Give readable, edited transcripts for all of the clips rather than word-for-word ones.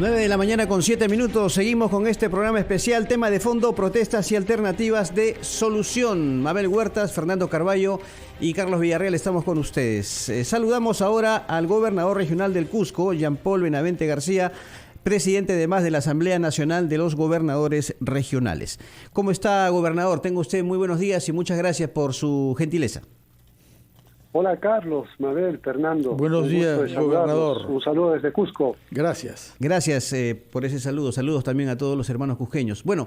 9 de la mañana con 7 minutos. Seguimos con este programa especial, tema de fondo, protestas y alternativas de solución. Mabel Huertas, Fernando Carballo y Carlos Villarreal estamos con ustedes. Saludamos ahora al gobernador regional del Cusco, Jean Paul Benavente García, presidente además de la Asamblea Nacional de los Gobernadores Regionales. ¿Cómo está, gobernador? Tenga usted muy buenos días y muchas gracias por su gentileza. Hola Carlos, Mabel, Fernando. Buenos días, gobernador. Un saludo desde Cusco. Gracias. Gracias por ese saludo. Saludos también a todos los hermanos cusqueños. Bueno,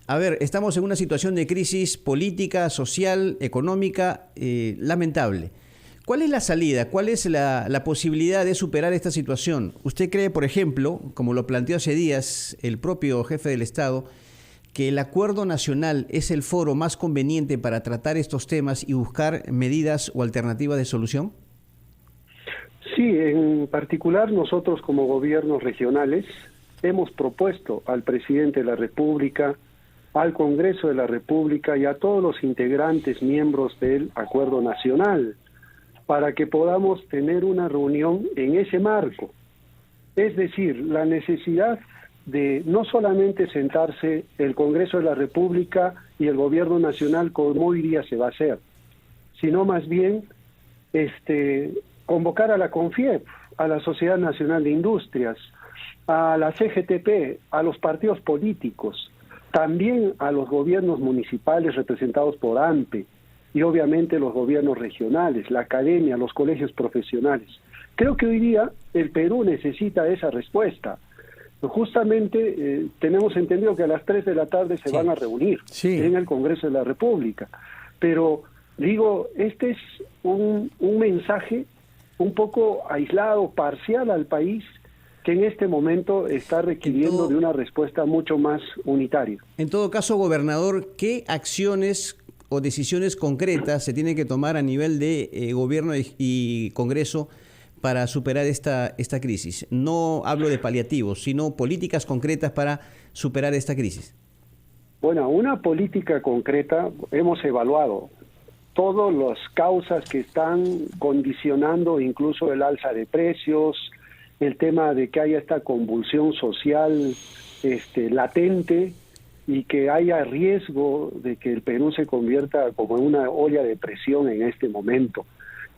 a ver, estamos en una situación de crisis política, social, económica, lamentable. ¿Cuál es la salida? ¿Cuál es la posibilidad de superar esta situación? ¿Usted cree, por ejemplo, como lo planteó hace días el propio jefe del Estado, que el acuerdo nacional es el foro más conveniente para tratar estos temas y buscar medidas o alternativas de solución? Sí, en particular nosotros como gobiernos regionales hemos propuesto al presidente de la República, al Congreso de la República y a todos los integrantes miembros del acuerdo nacional para que podamos tener una reunión en ese marco. Es decir, la necesidad de no solamente sentarse el Congreso de la República y el Gobierno Nacional como hoy día se va a hacer, sino más bien convocar a la CONFIEP, a la Sociedad Nacional de Industrias, a la CGTP, a los partidos políticos, también a los gobiernos municipales representados por AMPE y obviamente los gobiernos regionales, la academia, los colegios profesionales. Creo que hoy día el Perú necesita esa respuesta. Justamente tenemos entendido que a las 3 de la tarde se van a reunir en el Congreso de la República. Pero digo, este es un mensaje un poco aislado, parcial al país, que en este momento está requiriendo de una respuesta mucho más unitaria. En todo caso, gobernador, ¿qué acciones o decisiones concretas se tienen que tomar a nivel de gobierno y Congreso para superar esta crisis? No hablo de paliativos, sino políticas concretas para superar esta crisis. Bueno, una política concreta, hemos evaluado todas las causas que están condicionando incluso el alza de precios, el tema de que haya esta convulsión social latente y que haya riesgo de que el Perú se convierta como en una olla de presión en este momento.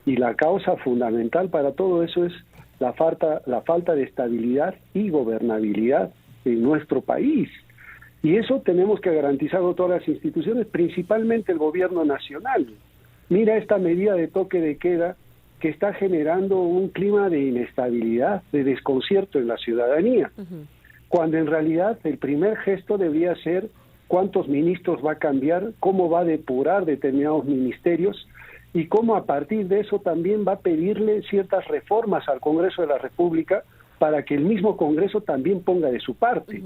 Y la causa fundamental para todo eso es la falta de estabilidad y gobernabilidad en nuestro país. Y eso tenemos que garantizarlo todas las instituciones, principalmente el gobierno nacional. Mira esta medida de toque de queda que está generando un clima de inestabilidad, de desconcierto en la ciudadanía, cuando en realidad el primer gesto debería ser cuántos ministros va a cambiar, cómo va a depurar determinados ministerios, y cómo a partir de eso también va a pedirle ciertas reformas al Congreso de la República para que el mismo Congreso también ponga de su parte.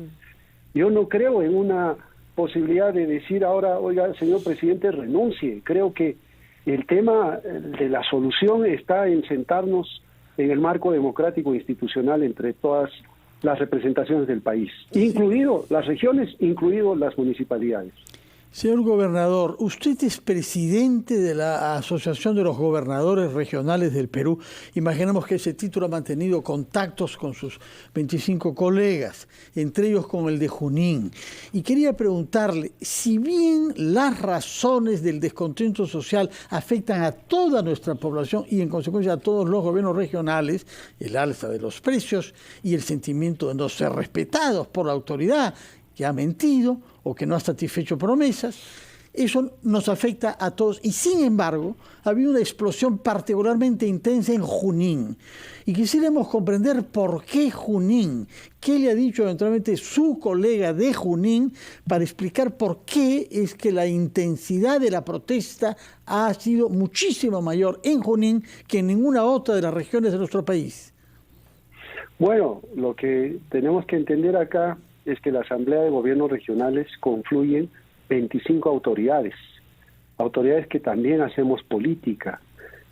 Yo no creo en una posibilidad de decir ahora, oiga, señor presidente, renuncie. Creo que el tema de la solución está en sentarnos en el marco democrático e institucional entre todas las representaciones del país, incluido las regiones, incluido las municipalidades. Señor gobernador, usted es presidente de la Asociación de los Gobernadores Regionales del Perú. Imaginemos que ese título ha mantenido contactos con sus 25 colegas, entre ellos con el de Junín. Y quería preguntarle, si bien las razones del descontento social afectan a toda nuestra población y en consecuencia a todos los gobiernos regionales, el alza de los precios y el sentimiento de no ser respetados por la autoridad, que ha mentido o que no ha satisfecho promesas, eso nos afecta a todos. Y sin embargo, ha habido una explosión particularmente intensa en Junín. Y quisiéramos comprender por qué Junín, qué le ha dicho eventualmente su colega de Junín para explicar por qué es que la intensidad de la protesta ha sido muchísimo mayor en Junín que en ninguna otra de las regiones de nuestro país. Bueno, lo que tenemos que entender acá es que la Asamblea de Gobiernos Regionales confluyen 25 autoridades que también hacemos política.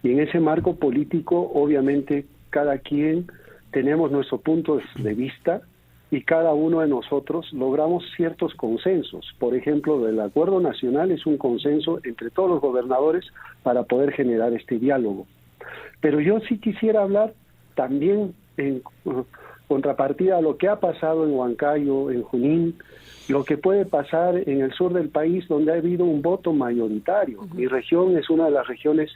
Y en ese marco político, obviamente, cada quien tenemos nuestro punto de vista y cada uno de nosotros logramos ciertos consensos. Por ejemplo, el Acuerdo Nacional es un consenso entre todos los gobernadores para poder generar este diálogo. Pero yo sí quisiera hablar también contrapartida a lo que ha pasado en Huancayo, en Junín, lo que puede pasar en el sur del país, donde ha habido un voto mayoritario. Mi región es una de las regiones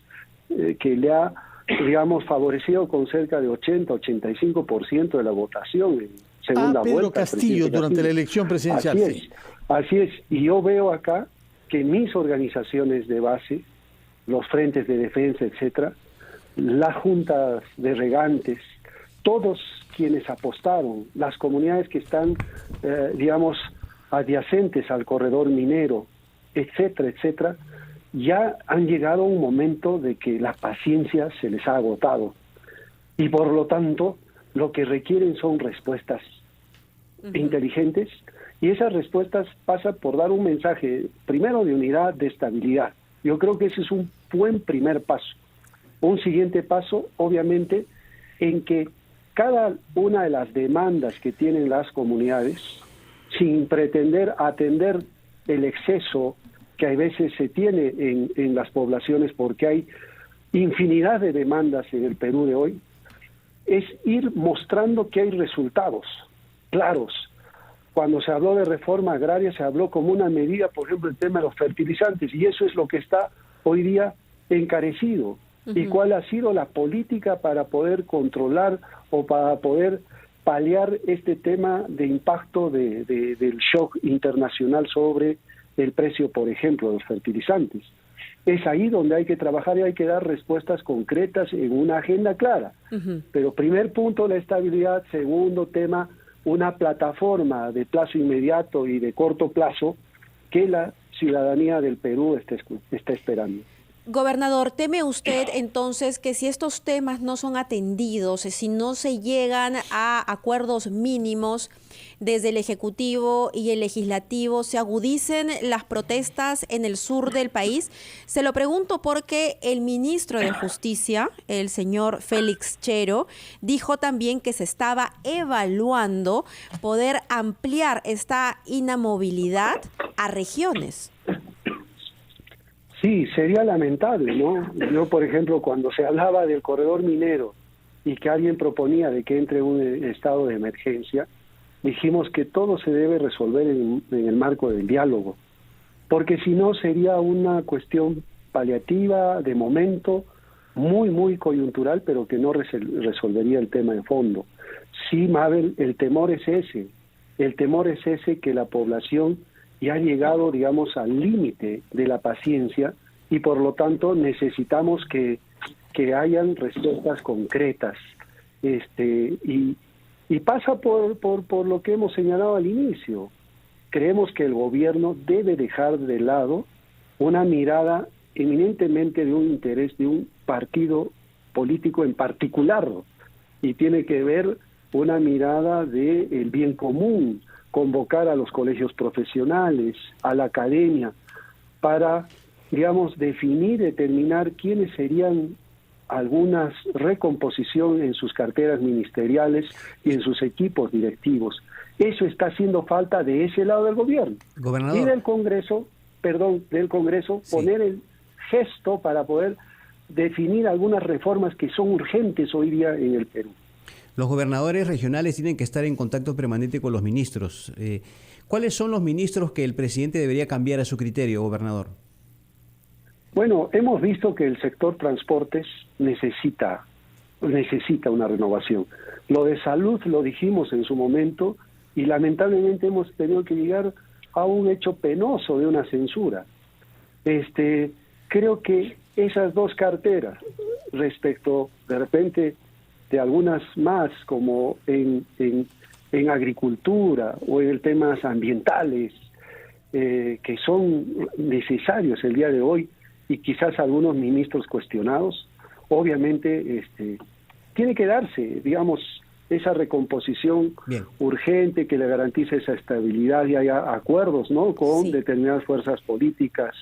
que le ha, digamos, favorecido con cerca de 80-85% de la votación en segunda Pedro vuelta. Castillo, durante la elección presidencial. Así es. Y yo veo acá que mis organizaciones de base, los frentes de defensa, etcétera, las juntas de regantes, todos quienes apostaron, las comunidades que están, digamos, adyacentes al corredor minero, etcétera, etcétera, ya han llegado a un momento de que la paciencia se les ha agotado. Y por lo tanto, lo que requieren son respuestas inteligentes, y esas respuestas pasan por dar un mensaje, primero de unidad, de estabilidad. Yo creo que ese es un buen primer paso. Un siguiente paso, obviamente, en que cada una de las demandas que tienen las comunidades, sin pretender atender el exceso que a veces se tiene en las poblaciones, porque hay infinidad de demandas en el Perú de hoy, es ir mostrando que hay resultados claros. Cuando se habló de reforma agraria, se habló como una medida, por ejemplo, el tema de los fertilizantes, y eso es lo que está hoy día encarecido. ¿Y cuál ha sido la política para poder controlar o para poder paliar este tema de impacto del shock internacional sobre el precio, por ejemplo, de los fertilizantes? Es ahí donde hay que trabajar y hay que dar respuestas concretas en una agenda clara. Pero primer punto, la estabilidad. Segundo tema, una plataforma de plazo inmediato y de corto plazo que la ciudadanía del Perú está esperando. Gobernador, ¿teme usted entonces que si estos temas no son atendidos, si no se llegan a acuerdos mínimos desde el Ejecutivo y el Legislativo, se agudicen las protestas en el sur del país? Se lo pregunto porque el ministro de Justicia, el señor Félix Chero, dijo también que se estaba evaluando poder ampliar esta inamovilidad a regiones. Sí, sería lamentable, ¿no? Yo, por ejemplo, cuando se hablaba del corredor minero y que alguien proponía de que entre un estado de emergencia, dijimos que todo se debe resolver en el marco del diálogo, porque si no sería una cuestión paliativa, de momento, muy coyuntural, pero que no resolvería el tema de fondo. Sí, Mabel, el temor es ese que la población ya ha llegado, digamos, al límite de la paciencia, y por lo tanto necesitamos que hayan respuestas concretas. Y pasa por lo que hemos señalado al inicio. Creemos que el gobierno debe dejar de lado una mirada eminentemente de un interés de un partido político en particular, y tiene que ver una mirada del bien común, convocar a los colegios profesionales, a la academia, para, digamos, determinar quiénes serían algunas recomposición en sus carteras ministeriales y en sus equipos directivos. Eso está haciendo falta de ese lado del gobierno. Gobernador. Y del Congreso, sí, poner el gesto para poder definir algunas reformas que son urgentes hoy día en el Perú. Los gobernadores regionales tienen que estar en contacto permanente con los ministros. ¿Cuáles son los ministros que el presidente debería cambiar a su criterio, gobernador? Bueno, hemos visto que el sector transportes necesita una renovación. Lo de salud lo dijimos en su momento y lamentablemente hemos tenido que llegar a un hecho penoso de una censura. Creo que esas dos carteras, respecto de repente de algunas más, como en agricultura o en temas ambientales, que son necesarios el día de hoy, y quizás algunos ministros cuestionados, obviamente tiene que darse, digamos, esa recomposición urgente que le garantice esa estabilidad y haya acuerdos, ¿no?, con determinadas fuerzas políticas.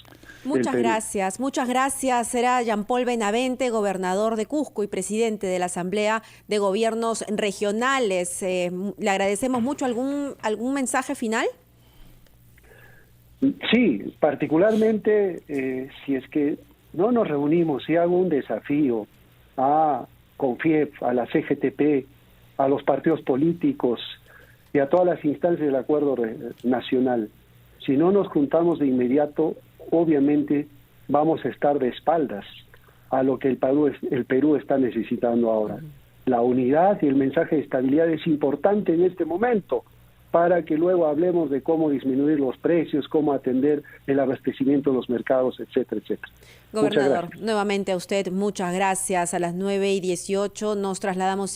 Muchas gracias. Era Jean Paul Benavente, gobernador de Cusco y presidente de la Asamblea de Gobiernos Regionales. Le agradecemos mucho. ¿Algún mensaje final? Sí, particularmente si es que no nos reunimos, si hago un desafío a CONFIEP, a la CGTP, a los partidos políticos y a todas las instancias del acuerdo nacional. Si no nos juntamos de inmediato, obviamente vamos a estar de espaldas a lo que el Perú está necesitando ahora. La unidad y el mensaje de estabilidad es importante en este momento para que luego hablemos de cómo disminuir los precios, cómo atender el abastecimiento de los mercados, etcétera, etcétera. Gobernador, nuevamente a usted muchas gracias. A las 9:18 nos trasladamos